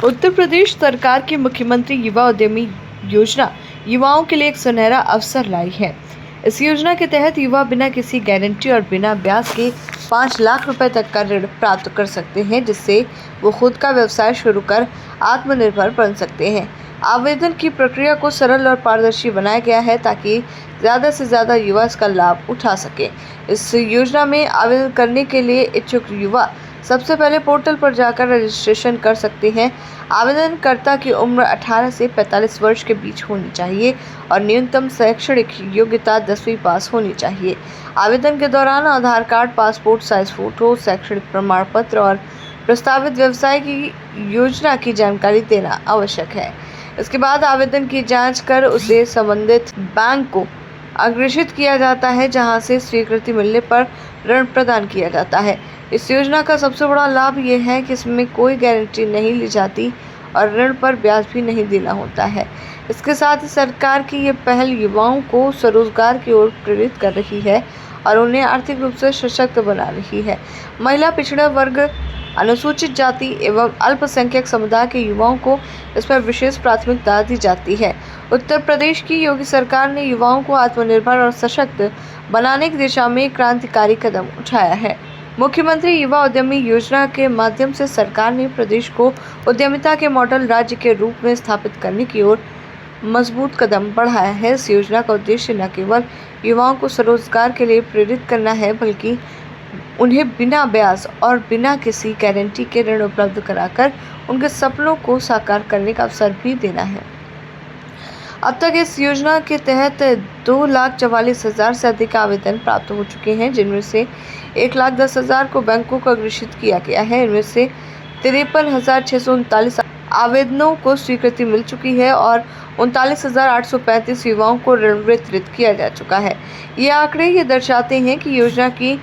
उत्तर प्रदेश सरकार की मुख्यमंत्री युवा उद्यमी योजना युवाओं के लिए एक सुनहरा अवसर लाई है। इस योजना के तहत युवा बिना किसी गारंटी और बिना ब्याज के 5 लाख रुपए तक का ऋण प्राप्त कर सकते हैं, जिससे वो खुद का व्यवसाय शुरू कर आत्मनिर्भर बन सकते हैं। आवेदन की प्रक्रिया को सरल और पारदर्शी बनाया गया है ताकि ज़्यादा से ज़्यादा युवा इसका लाभ उठा सके। इस योजना में आवेदन करने के लिए इच्छुक युवा सबसे पहले पोर्टल पर जाकर रजिस्ट्रेशन कर सकते हैं। आवेदनकर्ता की उम्र 18 से 45 वर्ष के बीच होनी चाहिए और न्यूनतम शैक्षणिक योग्यता 10वीं पास होनी चाहिए। आवेदन के दौरान आधार कार्ड, पासपोर्ट साइज फोटो, शैक्षणिक प्रमाण पत्र और प्रस्तावित व्यवसाय की योजना की जानकारी देना आवश्यक है। इसके बाद आवेदन की जांच कर उसे संबंधित बैंक को अग्रेषित किया जाता है, जहां से स्वीकृति मिलने पर ऋण प्रदान किया जाता है। इस योजना का सबसे बड़ा लाभ ये है कि इसमें कोई गारंटी नहीं ली जाती और ऋण पर ब्याज भी नहीं देना होता है। इसके साथ ही सरकार की ये पहल युवाओं को स्वरोजगार की ओर प्रेरित कर रही है और उन्हें आर्थिक रूप से सशक्त बना रही है। महिला, पिछड़ा वर्ग, अनुसूचित जाति एवं अल्पसंख्यक समुदाय के युवाओं को इस पर विशेष प्राथमिकता दी जाती है। उत्तर प्रदेश की योगी सरकार ने युवाओं को आत्मनिर्भर और सशक्त बनाने की दिशा में क्रांतिकारी कदम उठाया है। मुख्यमंत्री युवा उद्यमी योजना के माध्यम से सरकार ने प्रदेश को उद्यमिता के मॉडल राज्य के रूप में स्थापित करने की ओर मजबूत कदम बढ़ाया है। इस योजना का उद्देश्य न केवल युवाओं को स्वरोजगार के लिए प्रेरित करना है, बल्कि उन्हें बिना ब्याज और बिना किसी गारंटी के ऋण उपलब्ध कराकर उनके सपनों को साकार करने का अवसर भी देना है। अब तक इस योजना के तहत 2,44,000 से अधिक आवेदन प्राप्त हो चुके हैं, जिनमें से 1,10,000 को बैंकों को अग्रेषित किया गया है। इनमें से 53,639 आवेदनों को स्वीकृति मिल चुकी है और 39,835 युवाओं को ऋण वितरित किया जा चुका है। ये आंकड़े ये दर्शाते हैं कि योजना की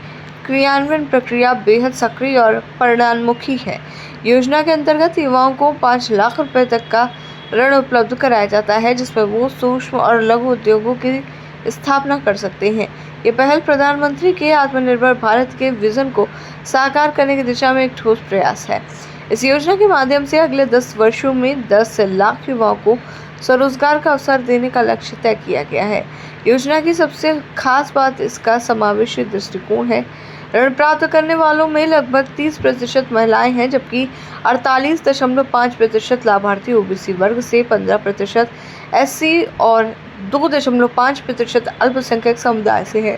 क्रियान्वयन प्रक्रिया बेहद सक्रिय और परिणामोन्मुखी है। योजना के अंतर्गत युवाओं को 5 लाख रुपए तक का ऋण उपलब्ध कराया जाता है, जिसमें वो सूक्ष्म और लघु उद्योगों की स्थापना कर सकते हैं। ये पहल प्रधानमंत्री के आत्मनिर्भर भारत के विजन को साकार करने की दिशा में एक ठोस प्रयास है। इस योजना के माध्यम से अगले 10 वर्षों में 10 लाख युवाओं को स्वरोजगार का अवसर देने का लक्ष्य तय किया गया है। योजना की सबसे खास बात इसका समावेशी दृष्टिकोण है। ऋण प्राप्त करने वालों में लगभग 30% महिलाएं हैं, जबकि 48.5% लाभार्थी ओबीसी वर्ग से, 15% एससी और 2.5% अल्पसंख्यक समुदाय से है।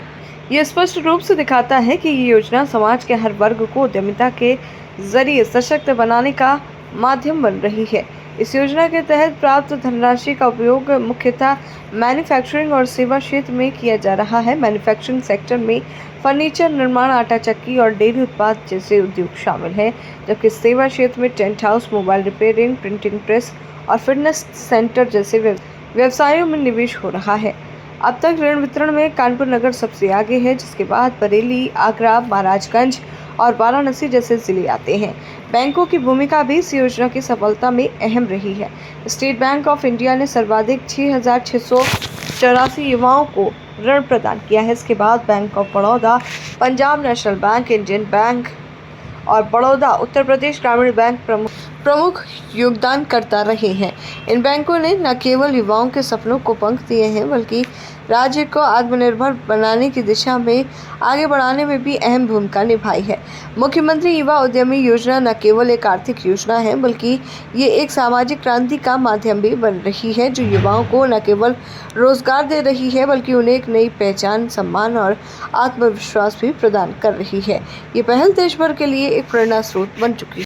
ये स्पष्ट रूप से दिखाता है कि ये योजना समाज के हर वर्ग को उद्यमिता के जरिए सशक्त बनाने का माध्यम बन रही है। इस योजना के तहत प्राप्त धनराशि का उपयोग मुख्यतः मैन्युफैक्चरिंग और सेवा क्षेत्र में किया जा रहा है। मैन्युफैक्चरिंग सेक्टर में फर्नीचर निर्माण, आटा चक्की और डेयरी उत्पाद जैसे उद्योग शामिल हैं, जबकि सेवा क्षेत्र में tent house, mobile repairing, printing press और फिटनेस सेंटर जैसे व्यवसायों में निवेश हो रहा है। अब तक ऋण वितरण में कानपुर नगर सबसे आगे है, जिसके बाद बरेली, आगरा, महाराजगंज और वाराणसी जैसे जिले आते हैं। बैंकों की भूमिका भी इस योजना की सफलता में अहम रही है। स्टेट बैंक ऑफ इंडिया ने सर्वाधिक 6,684 युवाओं को ऋण प्रदान किया है। इसके बाद bank of Baroda, Punjab national bank, Indian bank और बड़ौदा उत्तर प्रदेश ग्रामीण बैंक प्रमुख योगदानकर्ता रहे हैं। इन बैंकों ने न केवल युवाओं के सपनों को पंख दिए हैं, बल्कि राज्य को आत्मनिर्भर बनाने की दिशा में आगे बढ़ाने में भी अहम भूमिका निभाई है। मुख्यमंत्री युवा उद्यमी योजना न केवल एक आर्थिक योजना है, बल्कि ये एक सामाजिक क्रांति का माध्यम भी बन रही है, जो युवाओं को न केवल रोजगार दे रही है, बल्कि उन्हें एक नई पहचान, सम्मान और आत्मविश्वास भी प्रदान कर रही है। ये पहल देश भर के लिए एक प्रेरणा स्रोत बन चुकी है।